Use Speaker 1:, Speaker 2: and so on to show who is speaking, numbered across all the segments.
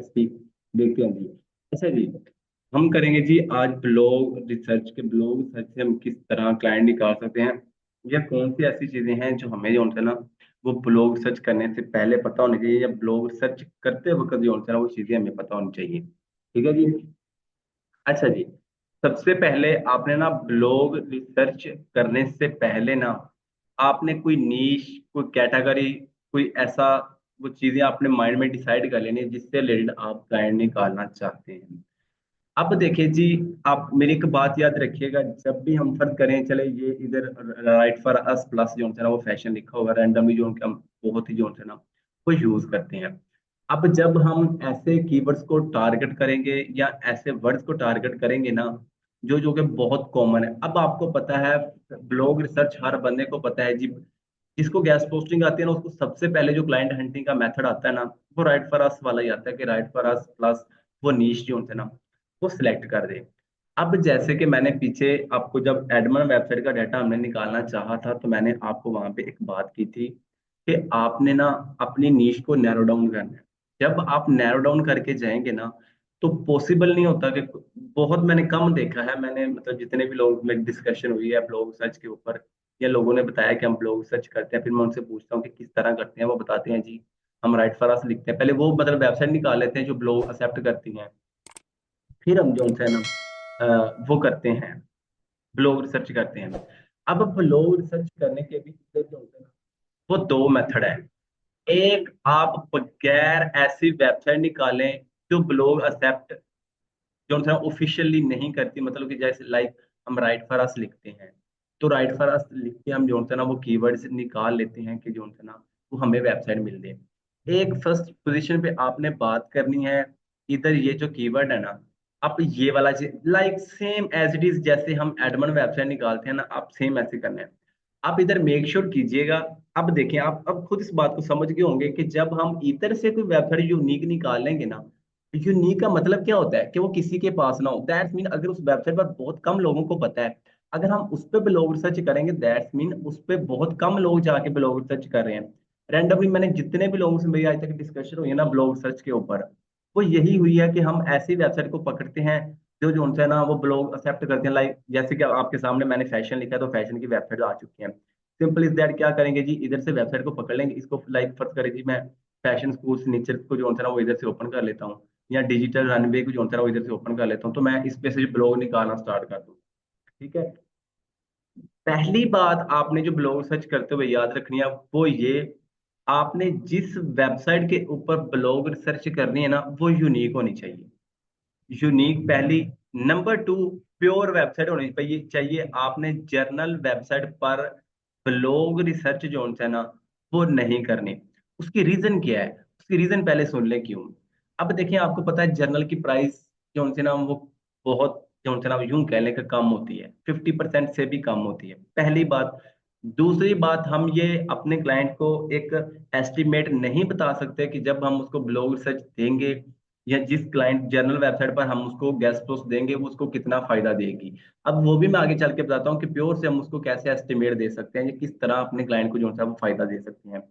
Speaker 1: देखते हैं जी। अच्छा जी, हम करेंगे जी आज ब्लॉग रिसर्च से हम किस तरह क्लाइंट निकाल सकते हैं, या कौन सी ऐसी चीजें हैं जो हमें जो होता है ना वो ब्लॉग रिसर्च करने से पहले पता होनी चाहिए, या ब्लॉग रिसर्च करते वक्त जो होता है ना वो चीजें हमें पता होनी चाहिए। ठीक है जी। अच्छा जी, सबसे पहले आपने ना ब्लॉग रिसर्च करने से पहले ना आपने कोई नीश, कोई कैटेगरी, कोई ऐसा वो चीजें अपने माइंड में डिसाइड कर लेनी है जिससे रिलेटेड आप क्लाइंट निकालना चाहते हैं। अब देखिए जी, आप मेरी एक बात याद रखिएगा, जब भी हम फर्क करें, चले ये इधर राइट फॉर अस प्लस जो है ना वो फैशन लिखा होगा रैंडमली, जो उनके हम बहुत ही जो है ना वो यूज करते हैं। अब जब हम ऐसे कीवर्ड्स को टारगेट करेंगे या ऐसे वर्ड्स को टारगेट करेंगे ना जो जो कि बहुत कॉमन है, अब आपको पता है ब्लॉग रिसर्च हर बंदे को पता है जी। जिसको गैस पोस्टिंग आती है ना उसको सबसे पहले जो क्लाइंट हंटिंग का मेथड आता है ना वो राइट फॉर अस वाला ही आता है, कि राइट फॉर अस प्लस वो नीश जो होते हैं ना वो सिलेक्ट कर दे। अब जैसे कि मैंने पीछे आपको जब एडमन वेबसाइट का डाटा हमने निकालना चाहा था तो मैंने आपको वहां पे एक बात की थी कि आपने ना अपनी नीश को नैरो डाउन करना है। जब आप नैरो डाउन करके जाएंगे ना तो पॉसिबल नहीं होता कि, बहुत मैंने कम देखा है, मैंने मतलब जितने भी लोग मेरी डिस्कशन हुई है ब्लॉग सर्च के ऊपर या लोगों ने बताया कि हम ब्लॉग सर्च करते हैं, फिर मैं उनसे पूछता हूँ कि किस तरह करते हैं, वो बताते हैं जी हम राइट फॉर अस लिखते हैं, पहले वो मतलब वेबसाइट निकाल लेते हैं जो ब्लॉग एक्सेप्ट करती हैं, फिर हम जो है ना वो करते हैं, ब्लॉग रिसर्च करते हैं। अब ब्लॉग रिसर्च करने के भी जो होते हैं ना वो दो मेथड है। एक, आप बगैर ऐसी वेबसाइट निकालें जो ब्लॉग एक्सेप्ट जो है ऑफिशियली नहीं करती, मतलब कि जैसे लाइक हम राइट फॉर अस लिखते हैं, तो राइट फॉर अस लिख के हम जो है ना वो कीवर्ड्स निकाल लेते हैं कि जो है ना वो हमें वेबसाइट मिल जाए। एक फर्स्ट पोजीशन पे आपने बात करनी है, इधर ये जो कीवर्ड है ना, आप ये वाला like same as it is जैसे हम एडमन वेबसाइट निकालते हैं ना, आप सेम ऐसे करना है। आप इधर मेक श्योर कीजिएगा। अब देखिए, आप अब खुद इस बात को समझ गए होंगे कि जब हम इधर से कोई वेबसाइट यूनिक निकालेंगे ना, यूनिक का मतलब क्या होता है कि वो किसी के पास ना हो, दैट्स मीन अगर उस वेबसाइट पर बहुत कम लोगों को पता है, अगर हम उस पर ब्लॉग रिसर्च करेंगे दैट्स मीन उस पर बहुत कम लोग जाके ब्लॉग रिसर्च कर रहे हैं। रैंडमली मैंने जितने भी लोगों से मेरी आज तक डिस्कशन हुई है ना ब्लॉग रिसर्च के ऊपर, वो यही हुई है कि हम ऐसी वेबसाइट को पकड़ते हैं जो जो उनसे ना वो ब्लॉग एक्सेप्ट करते हैं, लाइक जैसे कि आपके सामने मैंने फैशन लिखा है तो फैशन की वेबसाइट आ चुकी है। सिंपल इज दैट, क्या करेंगे जी, इधर से वेबसाइट को पकड़ लेंगे, इसको लाइक फर्ज करें जी, मैं फैशन स्कूल नेचर को जो है ना वो इधर से ओपन कर लेता हूँ, या डिजिटल रनवे को जो है ना वो इधर से ओपन कर लेता हूँ, तो मैं इस पे से ब्लॉग निकालना स्टार्ट कर दूँ। ठीक है। पहली बात आपने जो ब्लॉग सर्च करते हुए याद रखनी है वो ये, आपने जिस वेबसाइट के ऊपर ब्लॉग रिसर्च करनी है ना वो यूनिक होनी चाहिए। यूनिक पहली। नंबर टू, प्योर वेबसाइट होनी चाहिए। आपने जर्नल वेबसाइट पर ब्लॉग रिसर्च जो है ना वो नहीं करनी। उसकी रीजन क्या है, उसकी रीजन पहले सुन ले क्यों। अब देखिए, आपको पता है जर्नल की प्राइस जो है ना वो बहुत जो है ना यूं कह लें कि कम होती है, 50% से भी कम होती है, पहली बात। दूसरी बात, हम ये अपने क्लाइंट को एक एस्टिमेट नहीं बता सकते कि जब हम उसको ब्लॉग रिसर्च देंगे या जिस क्लाइंट जर्नल वेबसाइट पर हम उसको गेस्ट पोस्ट देंगे वो उसको कितना फायदा देगी। अब वो भी मैं आगे चल के बताता हूँ कि प्योर से हम उसको कैसे एस्टिमेट दे सकते हैं या किस तरह अपने क्लाइंट को जो है वो फायदा दे सकते हैं।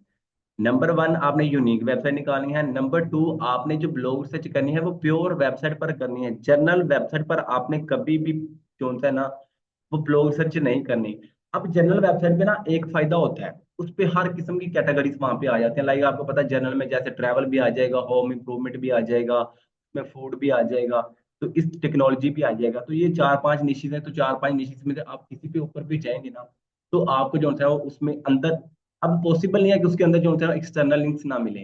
Speaker 1: नंबर वन, आपने यूनिक वेबसाइट निकालनी है। नंबर टू, आपने जो ब्लॉग सर्च करनी है वो प्योर वेबसाइट पर करनी है, जर्नल वेबसाइट पर आपने कभी भी जो है ना वो ब्लॉग सर्च नहीं करनी। अब जनरल वेबसाइट पे ना एक फायदा होता है, उस पे हर किस्म की कैटेगरीज वहां पे आ जाती हैं, लाइक आपको पता है जनरल में जैसे ट्रैवल भी आ जाएगा, होम इंप्रूवमेंट भी आ जाएगा, उसमें फूड भी आ जाएगा, तो इस टेक्नोलॉजी भी आ जाएगा, तो ये चार पांच निशेज हैं, तो चार पांच निशेज में से आप किसी पे ऊपर भी जाएंगे ना तो आपको जो है वो उसमें अंदर, अब पॉसिबल नहीं है कि उसके अंदर जो है एक्सटर्नल लिंक्स ना मिले।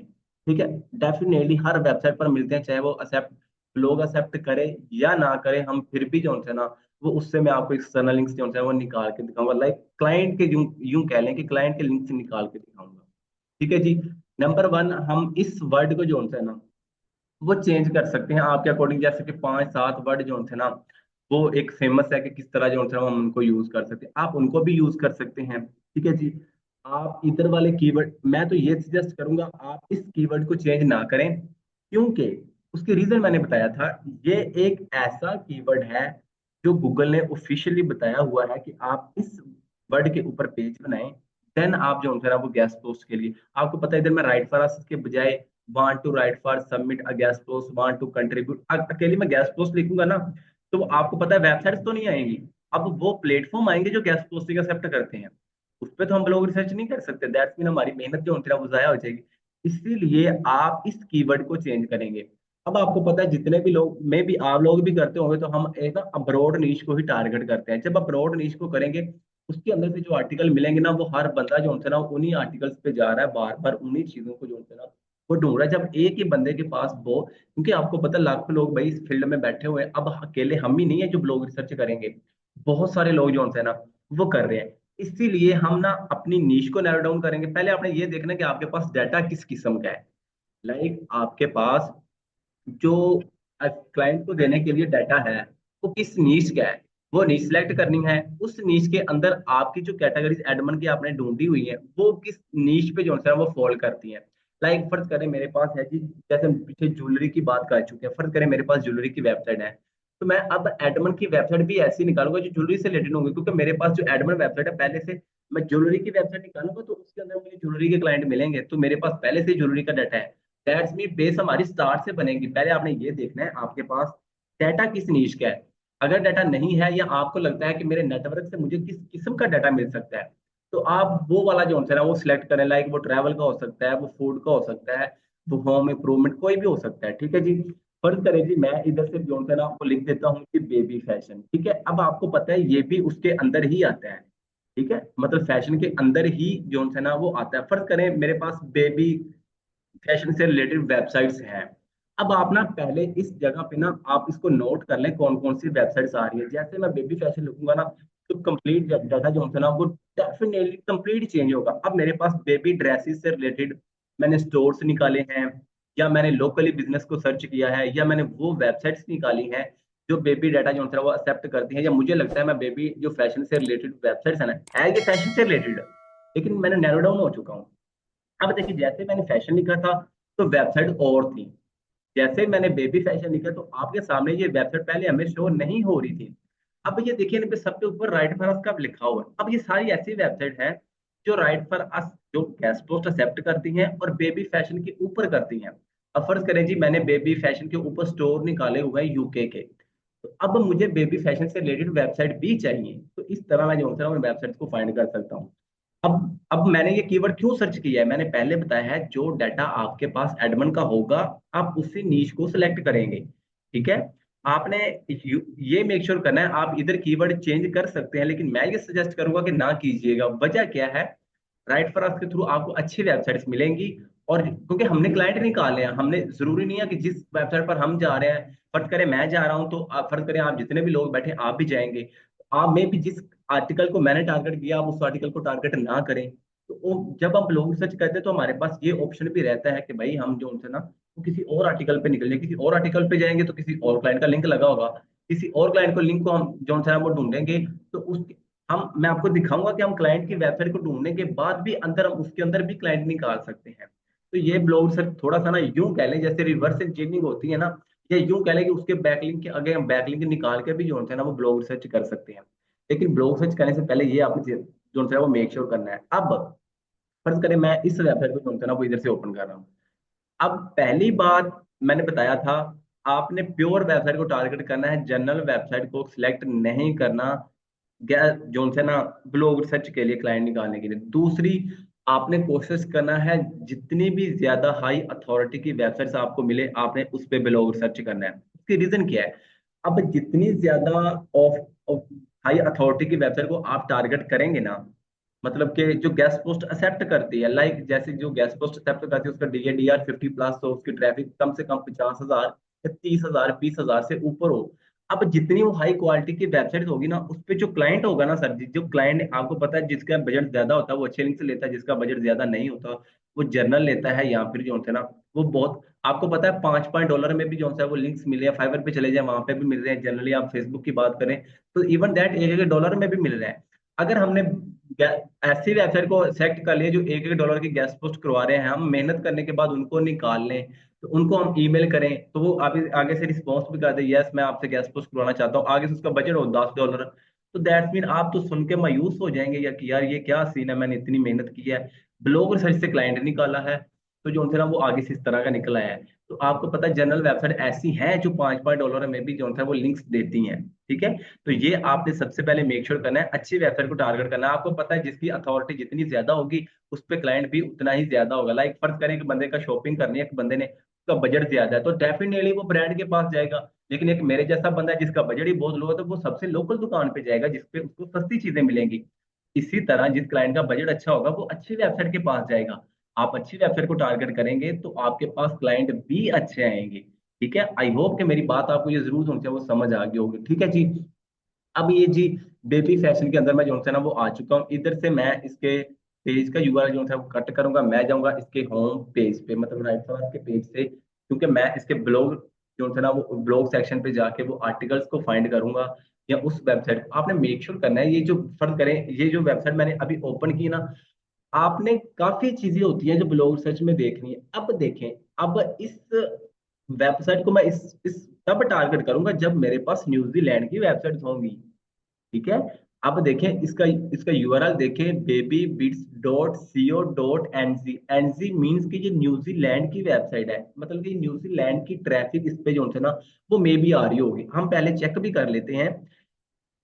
Speaker 1: ठीक है। डेफिनेटली हर वेबसाइट पर मिलते हैं, चाहे वो एक्सेप्ट लोग एक्सेप्ट करे या ना करे, हम फिर भी जो है ना वो उससे मैं आपको एक्सटर्नल लिंक्स जो है वो निकाल के दिखाऊंगा, लाइक क्लाइंट के यूं यूं कह लें कि क्लाइंट के लिंक से निकाल के दिखाऊंगा। ठीक है जी। नंबर वन, हम इस वर्ड को जो है ना वो चेंज कर सकते हैं आपके अकॉर्डिंग, जैसे कि पांच सात वर्ड जो है ना वो एक फेमस है कि किस तरह जो है ना हम उनको यूज कर सकते हैं, आप उनको भी यूज कर सकते हैं। ठीक है जी। आप इधर वाले कीवर्ड, मैं तो ये सजेस्ट करूंगा आप इस कीवर्ड को चेंज ना करें, क्योंकि उसके रीजन मैंने बताया था। ये एक ऐसा कीवर्ड है जो गूगल ने ऑफिशियली बताया हुआ है कि आप इस वर्ड के ऊपर पेज बनाएं, देन आप जो है ना वो गेस्ट पोस्ट के लिए, आपको पता है इधर मैं राइट फॉर अस के बजाय want to write for submit a guest post, want to contribute, अकेले मैं गेस्ट पोस्ट लिखूंगा ना तो आपको पता है वेबसाइट्स तो नहीं आएंगी। अब वो प्लेटफॉर्म आएंगे जो गेस्ट पोस्टिंग एक्सेप्ट करते हैं, उस पर तो हम लोग रिसर्च नहीं कर सकते, दैट्स मीन हमारी मेहनत जो होती है वो जाया हो जाएगी। इसीलिए आप इस कीवर्ड को चेंज करेंगे। अब आपको पता है जितने भी लोग, मे भी आप लोग भी करते होंगे, तो हम एक ना अब्रॉड नीश को ही टारगेट करते हैं। जब अब्रॉड नीश को करेंगे, उसके अंदर से जो आर्टिकल मिलेंगे ना, वो हर बंदा जो होता है ना उन्हीं आर्टिकल्स पे जा रहा है, बार बार उन्हीं चीजों को जो होता है ना वो ढूंढ रहा है। जब एक ही बंदे के पास वो, क्योंकि आपको पता है लाखों लोग भाई इस फील्ड में बैठे हुए हैं, अब अकेले हम ही नहीं है जो ब्लॉग रिसर्च करेंगे, बहुत सारे लोग जो होते हैं ना वो कर रहे हैं। इसीलिए हम ना अपनी नीश को नैरो डाउन करेंगे। पहले आपने ये देखना कि आपके पास डाटा किस किस्म का है। लाइक आपके पास जो क्लाइंट को देने के लिए डाटा है वो किस नीश का है, वो नीश सेलेक्ट करनी है। उस नीश के अंदर आपकी जो कैटेगरीज एडमन की आपने ढूंढी हुई है वो किस नीश पे जो है वो फॉल करती है। लाइक फर्ज करें मेरे पास है जी, जैसे हम पीछे ज्वेलरी की बात कर चुके हैं, फर्ज करें मेरे पास ज्वेलरी की वेबसाइट है, तो मैं अब एडमन की वेबसाइट भी ऐसी निकालूंगा जो ज्वेलरी से रिलेटेड होंगी, क्योंकि मेरे पास जो एडमन वेबसाइट है पहले से, मैं ज्वेलरी की वेबसाइट निकालूंगा तो उसके अंदर मुझे ज्वेलरी के क्लाइंट मिलेंगे, तो मेरे पास पहले से ज्वेलरी का डाटा है। दैट्स मीन बेस हमारी स्टार्ट से बनेगी। पहले आपने ये देखना है आपके पास डाटा किस नीश का है। अगर डाटा नहीं है या आपको लगता है कि मेरे नेटवर्क से मुझे किस किस्म का डाटा मिल सकता है, तो आप वो वाला जो होता है ना वो सिलेक्ट करें। लाइक वो ट्रैवल का हो सकता है, वो फूड का हो सकता है, वो होम इम्प्रूवमेंट कोई भी हो सकता है, ठीक है जी। फर्ज करें जी मैं इधर से जो होता है ना आपको लिख देता हूँ कि बेबी फैशन, ठीक है। अब आपको पता है ये भी उसके अंदर ही आता है, ठीक है, मतलब फैशन के अंदर ही जो है ना वो आता है। फर्ज करें मेरे पास बेबी फैशन से रिलेटेड वेबसाइट्स हैं। अब आप ना पहले इस जगह पे ना आप इसको नोट कर लें कौन कौन सी वेबसाइट्स आ रही है। जैसे मैं बेबी फैशन लिखूंगा ना तो कंप्लीट डाटा जो होता है ना वो डेफिनेटली कंप्लीट चेंज होगा। अब मेरे पास बेबी ड्रेसेस से रिलेटेड मैंने स्टोर्स निकाले हैं, या मैंने लोकली बिजनेस को सर्च किया है, या मैंने वो वेबसाइट्स निकाली हैं जो बेबी डाटा जो होता है वो एक्सेप्ट करती हैं, या मुझे लगता है मैं बेबी जो फैशन से रिलेटेड वेबसाइट्स है ना, है ये फैशन से रिलेटेड, लेकिन मैंने नैरो डाउन हो चुका हूँ। अब देखिए जैसे मैंने फैशन लिखा था तो वेबसाइट और थी, जैसे मैंने बेबी फैशन लिखा तो आपके सामने ये वेबसाइट पहले हमें शो नहीं हो रही थी। अब ये देखिए इन पे सबके ऊपर राइट फॉर अस का लिखा हुआ है। अब ये सारी ऐसी वेबसाइट है जो राइट फॉर अस जो गेस्ट पोस्ट एक्सेप्ट करती हैं और बेबी फैशन के ऊपर करती हैं। अब फर्ज करें जी मैंने बेबी फैशन के ऊपर स्टोर निकाले हुए हैं यूके के, तो अब मुझे बेबी फैशन से रिलेटेड वेबसाइट भी चाहिए, तो इस तरह मैं जो होता है उन वेबसाइट को फाइंड कर सकता हूँ। अब मैंने ये कीवर्ड क्यों सर्च किया है, मैंने पहले बताया है जो डाटा आपके पास एडमन का होगा आप उसी नीश को सिलेक्ट करेंगे, ठीक है। आपने ये मेक श्योर करना है, आप इधर कीवर्ड चेंज कर सकते हैं लेकिन मैं ये सजेस्ट करूंगा कि ना कीजिएगा। वजह क्या है, राइट फॉर के थ्रू आपको अच्छी वेबसाइट्स मिलेंगी, और क्योंकि हमने क्लाइंट निकाले हैं, हमने जरूरी नहीं है कि जिस वेबसाइट पर हम जा रहे हैं, फर्ज करें मैं जा रहा हूं तो फर्ज करें आप जितने भी लोग बैठे हैं, आप भी जाएंगे, आप में भी जिस आर्टिकल को मैंने टारगेट किया आप उस आर्टिकल को टारगेट ना करें। तो जब हम लोग रिसर्च करते हैं तो हमारे पास ये ऑप्शन भी रहता है कि भाई हम जो उनसे ना वो किसी और आर्टिकल पे निकल जाए, किसी और आर्टिकल पे जाएंगे तो किसी और क्लाइंट का लिंक लगा होगा, किसी और क्लाइंट को लिंक को हम जो उनसे ना वो ढूंढेंगे, तो उस हम मैं आपको दिखाऊंगा कि हम क्लाइंट की वेबसाइट को ढूंढने के बाद भी अंदर हम उसके अंदर भी क्लाइंट निकाल सकते हैं। तो ये ब्लॉग सर थोड़ा सा ना यूं कह लें जैसे रिवर्स इंजीनियरिंग होती है ना, या यूं कह लें कि उसके बैकलिंक के आगे हम बैकलिंक निकाल के भी जो होता है ना वो ब्लॉग रिसर्च कर सकते हैं। लेकिन ब्लॉग सर्च करने से पहले ये आपने जो होता है वो मेक श्योर करना है। अब फर्ज करें मैं इस वेबसाइट को जो होता है ना वो इधर से ओपन कर रहा हूँ। अब पहली बात मैंने बताया था, आपने प्योर वेबसाइट को टारगेट करना है, जनरल वेबसाइट को सिलेक्ट नहीं करना जो है ना ब्लॉग रिसर्च के लिए क्लाइंट निकालने के लिए। दूसरी, आपने कोशिश करना है जितनी भी ज्यादा हाई अथॉरिटी की वेबसाइट्स आपको मिले आपने उस पे ब्लॉग रिसर्च करना है। उसकी रीजन क्या है, अब जितनी ज्यादा ऑफ हाई अथॉरिटी की वेबसाइट को आप टारगेट करेंगे ना, मतलब कि जो गेस्ट पोस्ट एक्सेप्ट करती है, लाइक जैसे जो गेस्ट पोस्ट एक्सेप्ट करती है उसका डीएडीआर 50+, तो उसकी ट्रैफिक कम से कम 50,000 या 30,000 20,000 से ऊपर हो। अब जितनी वो हाई क्वालिटी की वेबसाइट होगी ना उस पे जो क्लाइंट होगा ना सर, जो क्लाइंट आपको पता है जिसका बजट ज्यादा होता है वो अच्छे लिंक से लेता है, जिसका बजट ज्यादा नहीं होता वो जर्नल लेता है, या फिर जो होता है ना वो बहुत, आपको पता है $5 में भी जो होता है वो लिंक्स मिले हैं, फाइवर पे चले जाए वहां पे भी मिल रहे हैं, जनरली आप फेसबुक की बात करें तो इवन दैट $1 में भी मिल रहा है। अगर हमने ऐसी वेबसाइट को सेलेक्ट कर लिया जो $1 की गेस्ट पोस्ट करवा रहे हैं, हम मेहनत करने के बाद उनको निकाल लें, तो उनको हम ईमेल करें तो वो आगे आगे से रिस्पॉन्स भी कर दे, यस मैं आपसे गेस्ट पोस्ट करवाना चाहता हूँ, आगे से उसका बजट हो $10, तो दैट्स मीन आप तो सुन के मायूस हो जाएंगे या कि यार ये क्या सीन है, मैंने इतनी मेहनत की है, ब्लॉग रिसर्च से क्लाइंट निकाला है, तो जो है ना वो आगे से इस तरह का निकल आया है। तो आपको पता है जनरल वेबसाइट ऐसी हैं जो $5 में भी जो है वो लिंक्स देती हैं। ठीक है। तो ये आपने सबसे पहले मेक श्योर करना है, अच्छी वेबसाइट को टारगेट करना है। आपको पता है जिसकी अथॉरिटी जितनी ज्यादा होगी उस पे क्लाइंट भी उतना ही ज्यादा होगा। लाइक फर्ज करें कि बंदे का शॉपिंग करनी है, एक बंदे ने उसका बजट ज्यादा है तो डेफिनेटली वो ब्रांड के पास जाएगा। लेकिन एक मेरे जैसा बंदा है जिसका बजट ही बहुत लो है तो वो सबसे लोकल दुकान पे जाएगा जिसपे उसको सस्ती चीजें मिलेंगी। इसी तरह जिस क्लाइंट का बजट अच्छा होगा वो अच्छी वेबसाइट के पास जाएगा। आप अच्छी वेबसाइट को टारगेट करेंगे तो आपके पास क्लाइंट भी अच्छे आएंगे। ठीक है। आई होप कि मेरी बात आपको ये जरूर सुनते हैं वो समझ आ गई होगी। ठीक है जी। अब ये जी बेबी फैशन के अंदर मैं जो है ना वो आ चुका हूँ। इधर से मैं इसके पेज का यूआरएल जो है वो कट करूंगा, मैं जाऊंगा इसके होम पेज पे, मतलब राइट साइड के पेज से, क्योंकि मैं इसके ब्लॉग जो है ना वो ब्लॉग सेक्शन पे जाके वो आर्टिकल्स को फाइंड करूंगा या उस वेबसाइट आपने मेक श्योर करना है। ये जो फर्ज करें ये जो वेबसाइट मैंने अभी ओपन की ना, आपने काफी चीजें होती हैं जो ब्लॉग सर्च में देखनी है। अब देखें, अब इस वेबसाइट को मैं इस तब टारगेट करूंगा जब मेरे पास न्यूजीलैंड की वेबसाइट होंगी। ठीक है। अब देखें इसका इसका यूआरएल देखें, babybits.co.nz। एनजी मींस कि ये न्यूजीलैंड की वेबसाइट है, मतलब कि न्यूजीलैंड की ट्रैफिक इस पे जो है ना वो मे भी आ रही होगी। हम पहले चेक भी कर लेते हैं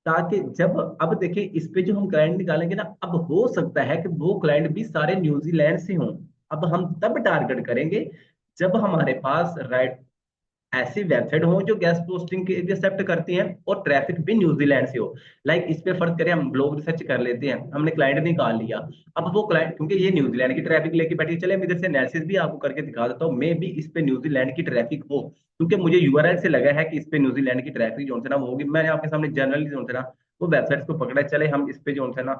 Speaker 1: ताकि जब अब देखिए इस पे जो हम क्लाइंट निकालेंगे ना, अब हो सकता है कि वो क्लाइंट भी सारे न्यूजीलैंड से हों। अब हम तब टारगेट करेंगे जब हमारे पास राइट ऐसी वेबसाइट हो जो गेस्ट पोस्टिंग के एक्सेप्ट करती हैं और ट्रैफिक भी न्यूजीलैंड से हो। लाइक इस पे फर्ज करें हम ब्लॉग रिसर्च कर लेते हैं, हमने क्लाइंट निकाल लिया। अब वो क्लाइंट क्योंकि ये न्यूजीलैंड की ट्रैफिक लेके बैठी है, चले मैं इधर से एनालिसिस भी आपको करके दिखा देता हूँ, मे भी इस पे न्यूजीलैंड की ट्रैफिक हो, क्योंकि मुझे यूआरएल से लगा है कि इस पे न्यूजीलैंड की ट्रैफिक जो है ना वो होगी। मैंने आपके सामने जनरली जो है ना वो वेबसाइट्स को पकड़ा है। चले हम इस पे जो है ना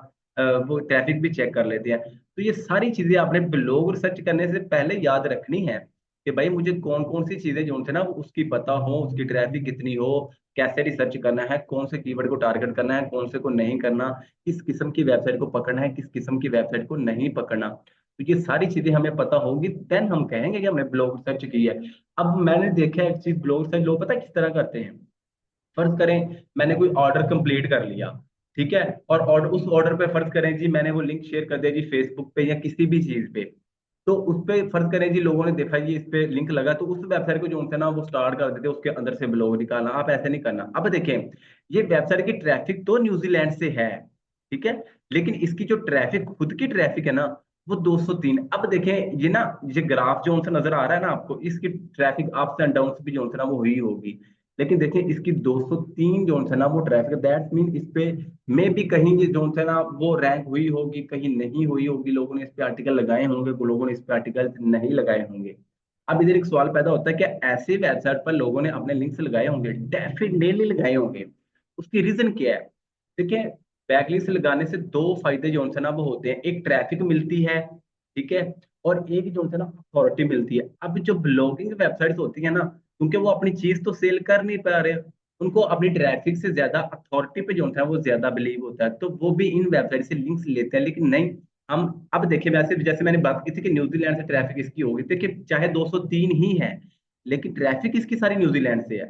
Speaker 1: वो ट्रैफिक भी चेक कर लेते हैं। तो ये सारी चीजें आपने ब्लॉग रिसर्च करने से पहले याद रखनी है कि भाई मुझे कौन कौन सी चीजें जो है ना वो उसकी पता हो, उसकी ट्रैफिक कितनी हो, कैसे रिसर्च करना है, कौन से कीवर्ड को टारगेट करना है, कौन से को नहीं करना, किस किस्म की वेबसाइट को पकड़ना है, किस किस्म की वेबसाइट को नहीं पकड़ना। तो ये सारी चीजें हमें पता होगी देन हम कहेंगे कि हमने ब्लॉग सर्च की है। अब मैंने देखा है एक चीज, ब्लॉग सर्च लोग पता है किस तरह करते हैं। फर्ज करें मैंने कोई ऑर्डर कंप्लीट कर लिया, ठीक है, और ऑर्डर उस ऑर्डर पे फर्ज करें जी मैंने वो लिंक शेयर कर दिया जी फेसबुक पे या किसी भी चीज पे। तो उस पे फर्ज करें जी लोगों ने देखा जी इस पे लिंक लगा तो उस वेबसाइट को जो है ना वो स्टार्ट कर देते, उसके अंदर से ब्लॉग निकालना। आप ऐसे नहीं करना। अब देखें ये वेबसाइट की ट्रैफिक तो न्यूजीलैंड से है, ठीक है, लेकिन इसकी जो ट्रैफिक खुद की ट्रैफिक है ना वो 203। अब देखें ये ना, ये ग्राफ जो उनसे नजर आ रहा है ना आपको, इसकी ट्रैफिक अप्स एंड डाउन भी जो है ना वो हुई होगी। लेकिन देखें इसकी 203 जो है ना वो ट्रैफिक, दैट मीन इस पे में भी कहीं ये जो है ना वो रैंक हुई होगी, कहीं नहीं हुई होगी, लोगों ने इस पे आर्टिकल लगाए होंगे, लोगों ने इस पे आर्टिकल नहीं लगाए होंगे। अब इधर एक सवाल पैदा होता है कि ऐसे वेबसाइट पर लोगों ने अपने लिंक्स लगाए होंगे, डेफिनेटली लगाए होंगे। उसकी रीजन क्या है? देखिए बैकलिंक्स लगाने से दो फायदे जो है ना वो होते हैं, एक ट्रैफिक मिलती है, ठीक है, और एक जो है ना अथॉरिटी मिलती है। अब जो ब्लॉगिंग वेबसाइट्स होती है ना, क्योंकि वो अपनी चीज तो सेल कर नहीं पा रहे, उनको अपनी ट्रैफिक से ज्यादा अथॉरिटी पे जो है वो ज्यादा बिलीव होता है, तो वो भी इन वेबसाइट से लिंक्स लेते हैं। लेकिन नहीं, हम अब देखिए वैसे जैसे मैंने बात की थी कि न्यूजीलैंड से ट्रैफिक इसकी होगी, देखिए चाहे 203 ही है लेकिन ट्रैफिक इसकी सारी न्यूजीलैंड से है।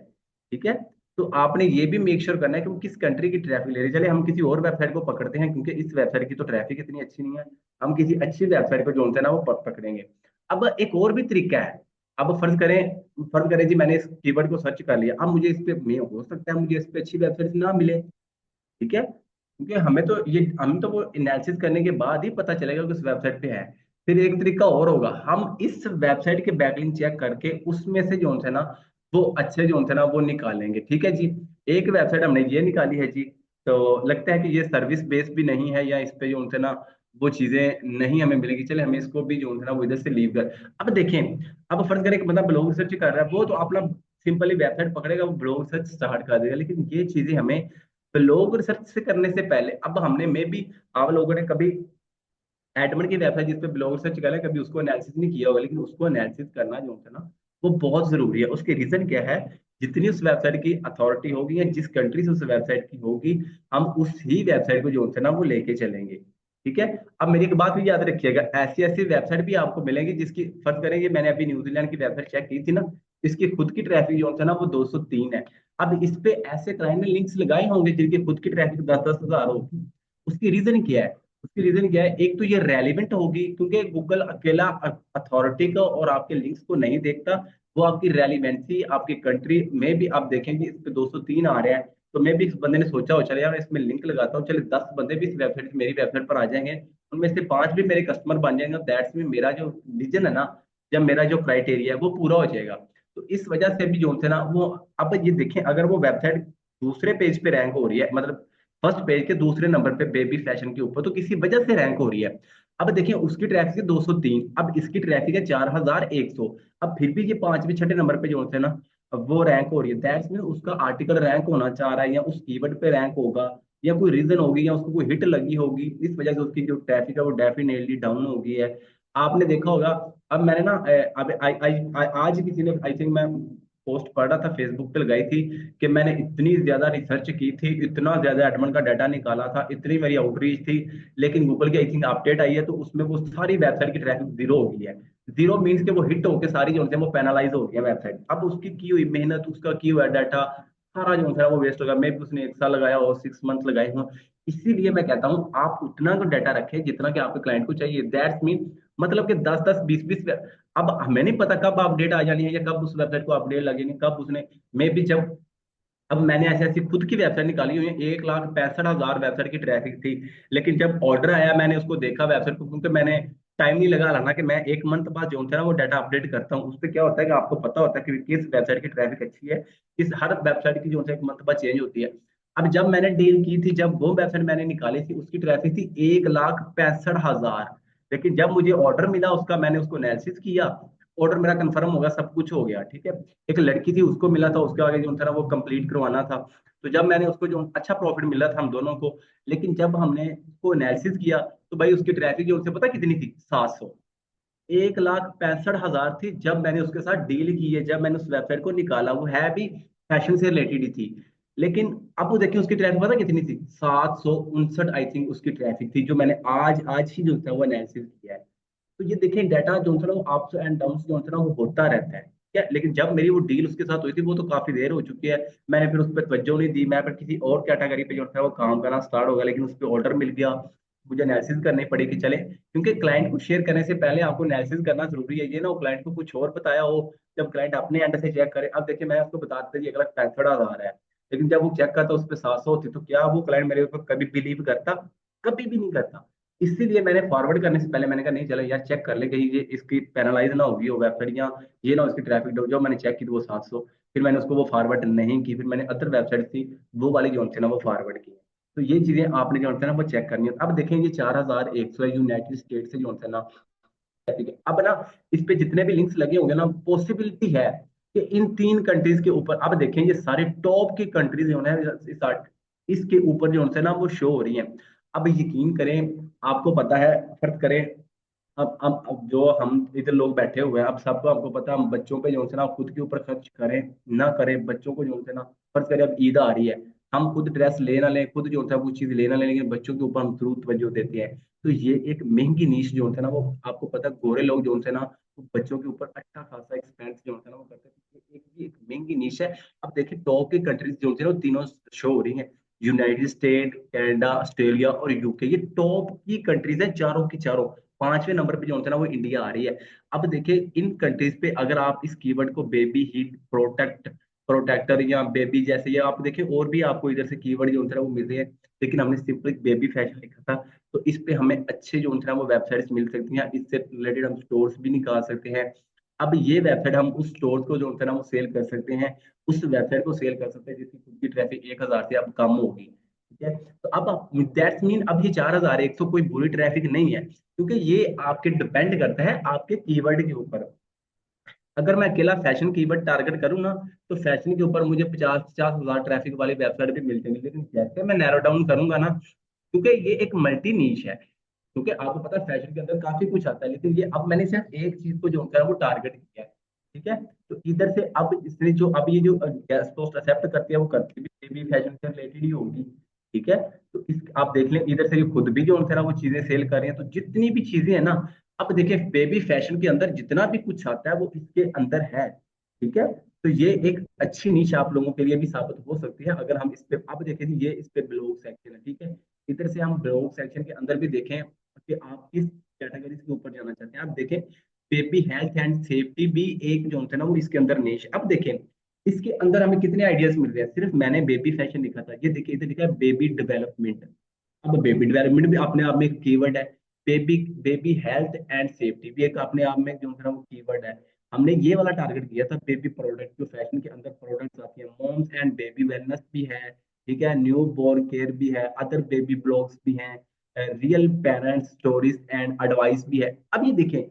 Speaker 1: ठीक है। तो आपने ये भी मेक श्योर करना है कि वो किस कंट्री की ट्रैफिक ले रही है। चले हम किसी और वेबसाइट को पकड़ते हैं क्योंकि इस वेबसाइट की तो ट्रैफिक इतनी अच्छी नहीं है, हम किसी अच्छी वेबसाइट को जो है ना वो पकड़ेंगे। अब एक और भी तरीका है। अब फर्ज करें जी मैंने इस कीवर्ड को सर्च कर लिया, अब मुझे इस पे में हो सकता है मुझे इस पे अच्छी वेबसाइट ना मिले, ठीक है, क्योंकि हमें तो वो एनालिसिस करने के बाद ही पता चलेगा कि उस वेबसाइट पे है। फिर एक तरीका और होगा, हम इस वेबसाइट के बैकलिंक चेक करके उसमें से जो है ना वो अच्छे जो है ना वो निकालेंगे। ठीक है जी। एक वेबसाइट हमने ये निकाली है जी, तो लगता है कि ये सर्विस बेस्ड भी नहीं है या इस पे जो है ना वो चीजें नहीं हमें मिलेगी, चले हमें इसको भी जो है ना वो इधर से लीव कर। अब देखें, अब फर्ज करें कि बंदा ब्लॉग सर्च कर रहा है, वो तो अपना सिंपली वेबसाइट पकड़ेगा, वो ब्लॉग सर्च स्टार्ट कर देगा। लेकिन ये चीजें हमें लोग रिसर्च से करने से पहले, अब हमने में भी आप लोगों ने कभी एडमंड की वेबसाइट जिस पे ब्लॉग सर्च करा है कभी उसको एनालिसिस नहीं किया होगा, लेकिन उसको एनालिसिस करना जो है ना वो बहुत जरूरी है। उसके रीजन क्या है, जितनी उस वेबसाइट की अथॉरिटी होगी या जिस कंट्री से उस वेबसाइट की होगी, हम उस ही वेबसाइट को जो है ना वो लेके चलेंगे। ठीक है। अब मेरी एक बात भी याद रखिएगा, ऐसी ऐसी वेबसाइट भी आपको मिलेंगी जिसकी फर्ज करेंगे, मैंने अभी न्यूजीलैंड की वेबसाइट चेक की थी ना, इसकी खुद की ट्रैफिक जो है ना वो 203 है। अब इस पे ऐसे क्लाइंट ने लिंक्स लगाए होंगे जिनकी खुद की ट्रैफिक 10-10 हजार होगी। उसकी रीजन क्या है? उसकी रीजन क्या है, एक तो ये रेलिवेंट होगी क्योंकि गूगल अकेला अथॉरिटी को और आपके लिंक्स को नहीं देखता, वो आपकी रेलिवेंसी आपकी कंट्री में भी आप देखेंगे इस पे 203 आ रहे हैं। तो मैं भी इस बंदे ने सोचा हो चले यार इसमें लिंक लगाता हूँ, चले 10 बंदे भी इस वेबसाइट मेरी वेबसाइट पर आ जाएंगे, उनमें से 5 भी मेरे कस्टमर बन जाएंगे, दैट्स में मेरा जो विजन है ना, जब मेरा जो क्राइटेरिया है वो पूरा हो जाएगा। तो इस वजह से भी जो है ना वो, अब ये देखें अगर वो वेबसाइट दूसरे पेज पे रैंक हो रही है, मतलब फर्स्ट पेज के दूसरे नंबर पे बेबी फैशन के ऊपर, तो किसी वजह से रैंक हो रही है। अब देखिए उसकी ट्रैफिक है 203, अब इसकी ट्रैफिक है 4100, अब फिर भी ये पांचवें छठे नंबर पे जो है ना वो रैंक हो रही है, दैट्स मीन उसका आर्टिकल रैंक होना चाह रहा है, या उस कीवर्ड पे रैंक होगा, या कोई रीजन होगी, या उसको कोई हिट लगी होगी, इस वजह से उसकी जो ट्रैफिक है वो डेफिनेटली डाउन हो गई है। आपने देखा होगा, अब मैंने ना अब आज किसी ने आई थिंक मैं पोस्ट पढ़ रहा था फेसबुक पे लगाई थी कि मैंने इतनी ज्यादा रिसर्च की थी, इतना ज्यादा एडमन का डाटा निकाला था, इतनी मेरी आउटरीच थी, लेकिन गूगल की आई थिंक अपडेट आई है तो उसमें वो सारी वेबसाइट की ट्रैफिक जीरो हो गई है। जीरो मीन्स के वो हिट होकर सारी जो है वो पेनालाइज हो गई है वेबसाइट, अब उसकी की हुई मेहनत, उसका की हुआ डाटा सारा जो है वो वेस्ट होगा, मे भी उसने 1 साल लगाया हो, 6 मंथ लगाए हो। इसीलिए मैं कहता हूँ आप उतना तो डाटा रखें जितना कि आपके क्लाइंट को चाहिए, दैट्स मीन मतलब कि 10 10 20 20। अब हमें नहीं पता कब अपडेट आ जानी है, या कब उस वेबसाइट को अपडेट लगेंगे, कब उसने मे भी जब, अब मैंने ऐसे ऐसी खुद की वेबसाइट निकाली हुई है, 1,65,000 वेबसाइट की ट्रैफिक थी, लेकिन जब ऑर्डर आया मैंने उसको देखा वेबसाइट को, क्योंकि मैंने टाइम नहीं लगा ना कि मैं 1 मंथ बाद जो है ना वो डाटा अपडेट करता हूँ, उस पर क्या होता है कि आपको पता होता है कि किस वेबसाइट की ट्रैफिक अच्छी है, किस हर वेबसाइट की जो है 1 मंथ बाद चेंज होती है। अब जब मैंने डील की थी, जब वो वेबसाइट मैंने निकाली थी उसकी ट्रैफिक थी 1,65,000, लेकिन जब मुझे ऑर्डर मिला उसका, मैंने उसको एनालिसिस किया, ऑर्डर मेरा कंफर्म होगा, सब कुछ हो गया ठीक है। एक लड़की थी उसको मिला था, उसके आगे जो था ना वो कंप्लीट करवाना था, तो जब मैंने उसको जो अच्छा प्रॉफिट मिला था हम दोनों को, लेकिन जब हमने उसको एनालिसिस किया तो भाई उसकी ट्रैफिक जो उनसे पता कितनी थी, 700। 1,65,000 थी जब मैंने उसके साथ डील की है, जब मैंने उस वेबसाइट को निकाला, वो है भी फैशन से रिलेटेड ही थी, लेकिन अब वो देखिए उसकी ट्रैफिक पता कितनी थी, 759 आई थिंक उसकी ट्रैफिक थी, जो मैंने आज आज ही जो था वो एनालिसिस किया है। तो ये देखें डाटा जो है ना वो अप्स एंड डाउन्स जो है ना वो होता रहता है, क्या, लेकिन जब मेरी वो डील उसके साथ हुई थी वो तो काफी देर हो चुकी है, मैंने फिर उस पर तवज्जो नहीं दी, मैं फिर किसी और कैटेगरी पे जो है वो काम करना स्टार्ट हो गया, लेकिन उस पर ऑर्डर मिल गया, मुझे एनालिसिस करनी पड़ी कि चले, क्योंकि क्लाइंट को शेयर करने से पहले आपको एनालिसिस करना जरूरी है, ये ना वो क्लाइंट को कुछ और बताया हो, जब क्लाइंट अपने एंड से चेक करे, अब देखिए मैं उसको बता देता जी 1,65,000 है, लेकिन जब वो चेक करता उस पर 700 होती, तो क्या वो क्लाइंट मेरे ऊपर कभी बिलीव करता, कभी भी नहीं करता। इसीलिए मैंने फॉरवर्ड करने से पहले मैंने कहा नहीं चलो यार चेक कर ले कहीं ये इसकी पैनलाइज ना होगी वो वेबसाइट, या ये ना उसकी ट्रैफिक जो मैंने चेक की थी वो 700, फिर मैंने उसको वो फॉरवर्ड नहीं की, फिर मैंने अदर वेबसाइट थी वो वाली जो थी ना वो फॉरवर्ड की। तो ये चीजें आपने जो है ना वो चेक करनी है। अब देखें ये 4100 है यूनाइटेड स्टेट से जो है ना, ठीक है, अब ना इस पे जितने भी लिंक्स लगे होंगे ना, पॉसिबिलिटी है कि इन 3 कंट्रीज के ऊपर, अब देखें ये सारे टॉप की कंट्रीज जो है इसके ऊपर जो है ना वो शो हो रही हैं। अब यकीन करें, आपको पता है, फर्ज करें, अब जो हम इधर लोग बैठे हुए हैं, अब सबको आपको पता है, हम बच्चों पे जो है ना खुद के ऊपर खर्च करें ना करें, बच्चों को जो है ना, फर्ज करें अब ईद आ रही है, हम खुद ड्रेस ले ना लें, खुद जो है वो चीज ले ना लें, लेकिन बच्चों के ऊपर हम जरूर तवज्जो देते हैं। तो ये एक महंगी नीश जो है ना वो आपको पता है, गोरे लोग जो है ना वो बच्चों के ऊपर अच्छा खासा एक्सपेंस जो है ना वो करते हैं, एक महंगी नीश है। अब देखिए टॉप की कंट्रीज जो है ना वो तीनों शो हो रही हैं, यूनाइटेड स्टेट, कनाडा, ऑस्ट्रेलिया और यूके, ये टॉप की कंट्रीज है चारों की चारों। पांचवें नंबर पे जो होता है ना वो इंडिया आ रही है। अब देखिए इन कंट्रीज पे अगर आप इस कीवर्ड को बेबी हीट प्रोटेक्टर या बेबी जैसे, ये आप देखिए और भी आपको इधर से कीवर्ड जो होता है वो मिल रहे हैं, लेकिन हमने सिंपली बेबी फैशन लिखा था, तो इस पे हमें अच्छे जो होता है वो वेबसाइट्स मिल सकती हैं, इससे रिलेटेड हम स्टोर्स भी निकाल सकते हैं। अब ये वेबसाइट हम उस स्टोर को जो होता है ना वो सेल कर सकते हैं, उस वेबसाइट को सेल कर सकते हैं जिसकी खुद की ट्रैफिक 1,000 से अब कम होगी, ठीक है। तो अब दैट्स मीन अब ये 4,100 कोई बुरी ट्रैफिक नहीं है, क्योंकि ये आपके डिपेंड करता है आपके कीवर्ड के ऊपर। अगर मैं अकेला फैशन कीवर्ड टारगेट करूँ ना, तो फैशन के ऊपर मुझे 50-50 हजार ट्रैफिक वाली वेबसाइट भी मिल जाएंगी, लेकिन जैसे मैं नैरो डाउन करूंगा ना, क्योंकि ये एक मल्टी नीश है, क्योंकि आपको पता है फैशन के अंदर काफी कुछ आता है, लेकिन ये अब मैंने सिर्फ एक चीज को जो होता है वो टारगेट किया है, ठीक है। तो इधर से अब इसने जो अब ये जो गेस्ट पोस्ट एक्सेप्ट करती है वो करती भी फैशन से रिलेटेड ही होगी, ठीक है। तो इस आप देख लें इधर से ये खुद भी जो होता है ना वो चीजें सेल कर रही हैं, तो जितनी भी चीजें हैं ना, अब देखिए बेबी फैशन के अंदर जितना भी कुछ आता है वो इसके अंदर है, ठीक है। तो ये एक अच्छी नीश आप लोगों के लिए भी साबित हो सकती है, अगर हम इस पे, अब देखिए जी, ये इस पे ब्लॉग सेक्शन है, ठीक है, इधर से हम ब्लॉग सेक्शन के अंदर भी देखें कि आप किस कैटेगरी के ऊपर जाना चाहते हैं। आप देखें बेबी हेल्थ एंड सेफ्टी भी एक जो होता है ना वो इसके अंदर निश। अब देखें इसके अंदर हमें कितने आइडियाज मिल रहे हैं। सिर्फ मैंने बेबी फैशन लिखा था, ये देखिए इधर लिखा है बेबी डेवलपमेंट। अब बेबी डेवलपमेंट भी अपने आप में एक कीवर्ड है। Baby baby health and safety भी एक अपने आप में जो है ना वो कीवर्ड है। हमने ये वाला टारगेट किया था बेबी प्रोडक्ट, जो फैशन के अंदर प्रोडक्ट्स आती हैं। मॉम्स एंड बेबी वेलनेस भी है, ठीक है, न्यू बोर्न केयर भी है, अदर बेबी ब्लॉग्स भी हैं, real parents stories and advice भी है। अब ये देखें,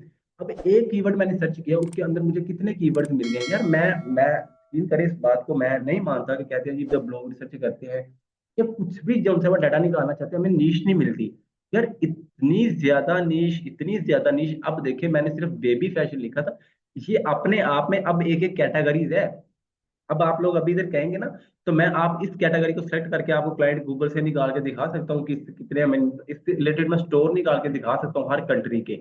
Speaker 1: अब एक कीवर्ड मैंने सर्च किया उसके अंदर मुझे कितने कीवर्ड्स मिल गए यार। मैं फील करे इस बात को, मैं नहीं मानता कि कहते हैं जी जब ब्लॉग रिसर्च करते हैं या कुछ भी जो उनसे वो डाटा निकालना चाहते हैं हमें नीश नहीं मिलती। यार इतनी ज्यादा नीश। अब देखिए मैंने सिर्फ बेबी फैशन लिखा था, ये अपने आप में अब एक एक कैटेगरीज है। अब आप लोग अभी इधर कहेंगे ना तो मैं आप इस कैटेगरी को सेलेक्ट करके आपको क्लाइंट गूगल से निकाल के दिखा सकता हूँ कि कितने मैं इससे रिलेटेड मैं स्टोर निकाल के दिखा सकता हूँ हर कंट्री के।